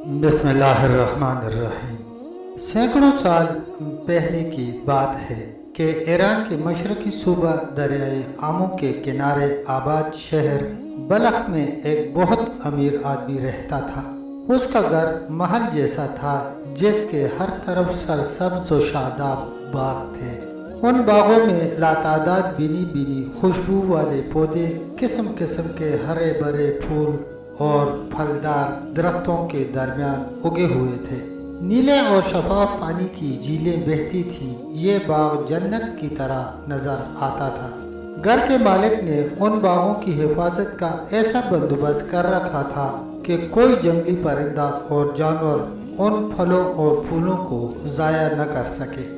بسم اللہ الرحمن الرحیم۔ سینکڑوں سال پہلے کی بات ہے کہ ایران کے مشرقی صوبہ دریائے آمو کے کنارے آباد شہر بلخ میں ایک بہت امیر آدمی رہتا تھا۔ اس کا گھر محل جیسا تھا جس کے ہر طرف سرسبز و شاداب باغ تھے۔ ان باغوں میں لاتعداد بینی بینی خوشبو والے پودے، قسم قسم کے ہرے بھرے پھول اور پھلدار درختوں کے درمیان اگے ہوئے تھے۔ نیلے اور شفاف پانی کی جھیلیں بہتی تھیں۔ یہ باغ جنت کی طرح نظر آتا تھا۔ گھر کے مالک نے ان باغوں کی حفاظت کا ایسا بندوبست کر رکھا تھا کہ کوئی جنگلی پرندہ اور جانور ان پھلوں اور پھولوں کو ضائع نہ کر سکے۔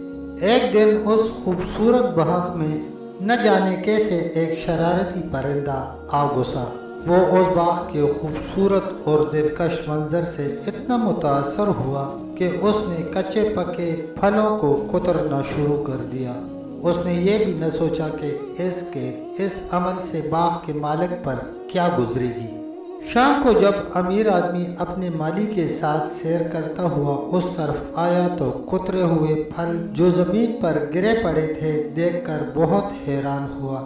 ایک دن اس خوبصورت باغ میں نہ جانے کیسے ایک شرارتی پرندہ آ گھسا۔ وہ اس باغ کے خوبصورت اور دلکش منظر سے اتنا متاثر ہوا کہ اس نے کچے پکے پھلوں کو کترنا شروع کر دیا۔ اس نے یہ بھی نہ سوچا کہ اس عمل سے باغ کے مالک پر کیا گزرے گی۔ شام کو جب امیر آدمی اپنے مالی کے ساتھ سیر کرتا ہوا اس طرف آیا تو کترے ہوئے پھل جو زمین پر گرے پڑے تھے دیکھ کر بہت حیران ہوا۔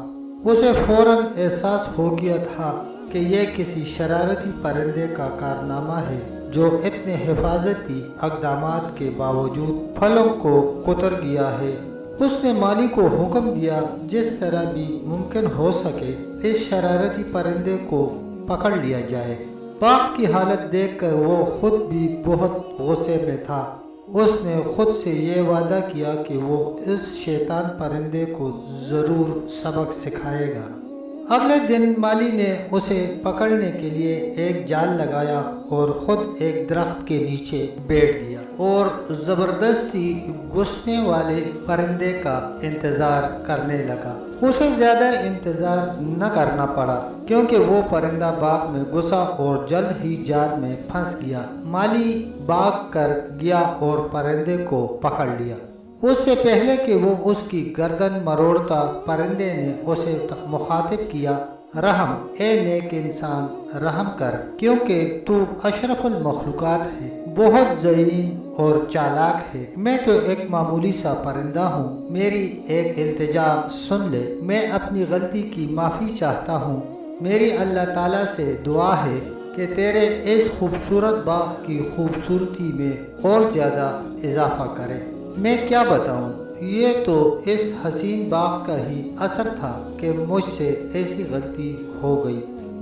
اسے فوراً احساس ہو گیا تھا کہ یہ کسی شرارتی پرندے کا کارنامہ ہے جو اتنے حفاظتی اقدامات کے باوجود پھلوں کو کتر گیا ہے۔ اس نے مالی کو حکم دیا جس طرح بھی ممکن ہو سکے اس شرارتی پرندے کو پکڑ لیا جائے۔ باغ کی حالت دیکھ کر وہ خود بھی بہت غصے میں تھا۔ اس نے خود سے یہ وعدہ کیا کہ وہ اس شیطان پرندے کو ضرور سبق سکھائے گا۔ اگلے دن مالی نے اسے پکڑنے کے لیے ایک جال لگایا اور خود ایک درخت کے نیچے بیٹھ گیا اور زبردستی گھسنے والے پرندے کا انتظار کرنے لگا۔ اسے زیادہ انتظار نہ کرنا پڑا کیونکہ وہ پرندہ باغ میں گھسا اور جلد ہی جال میں پھنس گیا۔ مالی بھاگ کر گیا اور پرندے کو پکڑ لیا۔ اس سے پہلے کہ وہ اس کی گردن مروڑتا پرندے نے اسے مخاطب کیا، رحم اے نیک انسان رحم کر، کیونکہ تو اشرف المخلوقات ہے، بہت ذہین اور چالاک ہے۔ میں تو ایک معمولی سا پرندہ ہوں، میری ایک التجا سن لے۔ میں اپنی غلطی کی معافی چاہتا ہوں۔ میری اللہ تعالیٰ سے دعا ہے کہ تیرے اس خوبصورت باغ کی خوبصورتی میں اور زیادہ اضافہ کرے۔ میں کیا بتاؤں، یہ تو اس حسین باغ کا ہی اثر تھا کہ مجھ سے ایسی غلطی ہو گئی۔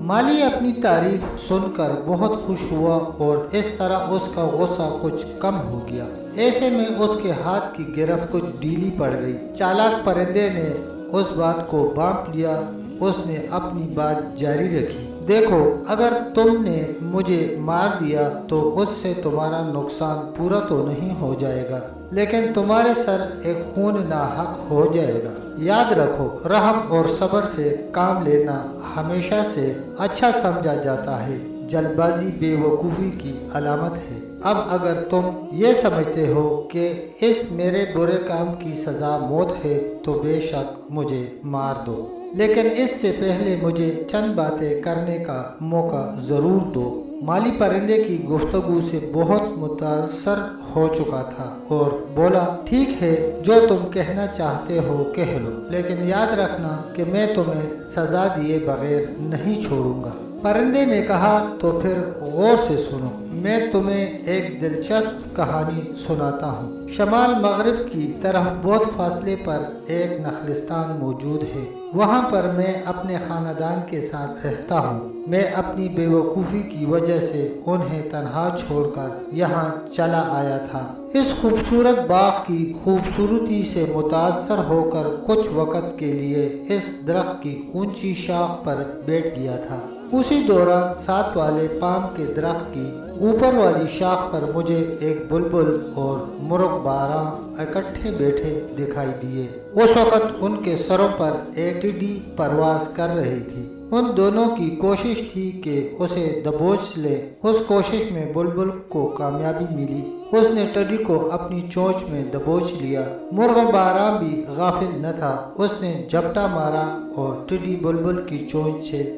مالی اپنی تعریف سن کر بہت خوش ہوا اور اس طرح اس کا غصہ کچھ کم ہو گیا۔ ایسے میں اس کے ہاتھ کی گرفت کچھ ڈھیلی پڑ گئی۔ چالاک پرندے نے اس بات کو بانپ لیا۔ اس نے اپنی بات جاری رکھی، دیکھو اگر تم نے مجھے مار دیا تو اس سے تمہارا نقصان پورا تو نہیں ہو جائے گا، لیکن تمہارے سر ایک خون ناحق ہو جائے گا۔ یاد رکھو، رحم اور صبر سے کام لینا ہمیشہ سے اچھا سمجھا جاتا ہے، جلد بازی بے وقوفی کی علامت ہے۔ اب اگر تم یہ سمجھتے ہو کہ اس میرے برے کام کی سزا موت ہے تو بے شک مجھے مار دو، لیکن اس سے پہلے مجھے چند باتیں کرنے کا موقع ضرور دو۔ مالی پرندے کی گفتگو سے بہت متاثر ہو چکا تھا اور بولا، ٹھیک ہے، جو تم کہنا چاہتے ہو کہہ لو، لیکن یاد رکھنا کہ میں تمہیں سزا دیے بغیر نہیں چھوڑوں گا۔ پرندے نے کہا، تو پھر غور سے سنو، میں تمہیں ایک دلچسپ کہانی سناتا ہوں۔ شمال مغرب کی طرف بہت فاصلے پر ایک نخلستان موجود ہے۔ وہاں پر میں اپنے خاندان کے ساتھ رہتا ہوں۔ میں اپنی بے وقوفی کی وجہ سے انہیں تنہا چھوڑ کر یہاں چلا آیا تھا۔ اس خوبصورت باغ کی خوبصورتی سے متاثر ہو کر کچھ وقت کے لیے اس درخت کی اونچی شاخ پر بیٹھ گیا تھا۔ اسی دوران ساتھ والے پام کے درخت کی اوپر والی شاخ پر مجھے ایک بلبل اور مرغ باراں اکٹھے بیٹھے دکھائی دیے۔ اس وقت ان کے سروں پر ایک ٹڈی پرواز کر رہی تھی۔ ان دونوں کی کوشش تھی کہ اسے دبوچ لے۔ اس کوشش میں بلبل کو کامیابی ملی۔ اس نے ٹڈی کو اپنی چونچ میں دبوچ لیا۔ مرغ باراں بھی غافل نہ تھا۔ اس نے جھپٹا مارا اور ٹڈی بلبل کی چونچ سے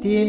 3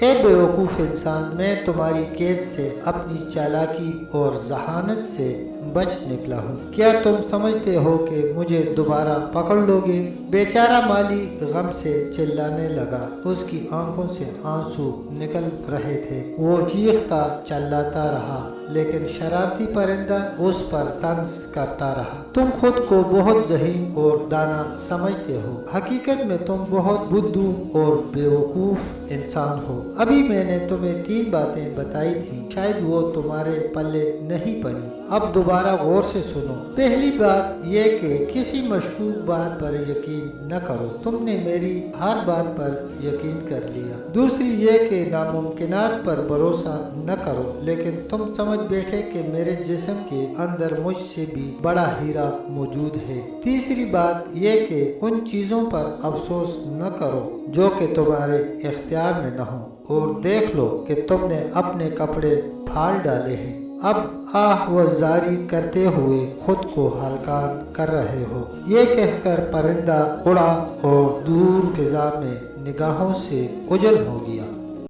اے بیوقوف انسان، میں تمہاری قید سے اپنی چالاکی اور ذہانت سے بچ نکلا ہوں۔ کیا تم سمجھتے ہو کہ مجھے دوبارہ پکڑ لو گے؟ بیچارہ مالی غم سے چلانے لگا، اس کی آنکھوں سے آنسو نکل رہے تھے۔ وہ چیختا چلاتا رہا، لیکن شرارتی پرندہ اس پر طنز کرتا رہا۔ تم خود کو بہت ذہین اور دانا سمجھتے ہو، حقیقت میں تم بہت بدھو اور بیوقوف انسان ہو۔ ابھی میں نے تمہیں 3 باتیں بتائی تھیں، شاید وہ تمہارے پلے نہیں پڑی۔ اب دوبارہ غور سے سنو۔ پہلی بات یہ کہ کسی مشکوک بات پر یقین نہ کرو، تم نے میری ہر بات پر یقین کر لیا۔ دوسری یہ کہ ناممکنات پر بھروسہ نہ کرو، لیکن تم سمجھ بیٹھے کہ میرے جسم کے اندر مجھ سے بھی بڑا ہیرا موجود ہے۔ تیسری بات یہ کہ ان چیزوں پر افسوس نہ کرو جو کہ تمہارے اختیار میں نہ ہو، اور دیکھ لو کہ تم نے اپنے کپڑے پھاڑ ڈالے ہیں۔ اب آہ و زاری کرتے ہوئے خود کو ہلکان کر رہے ہو۔ یہ کہہ کر پرندہ اڑا اور دور فضا میں نگاہوں سے اوجھل ہو گیا۔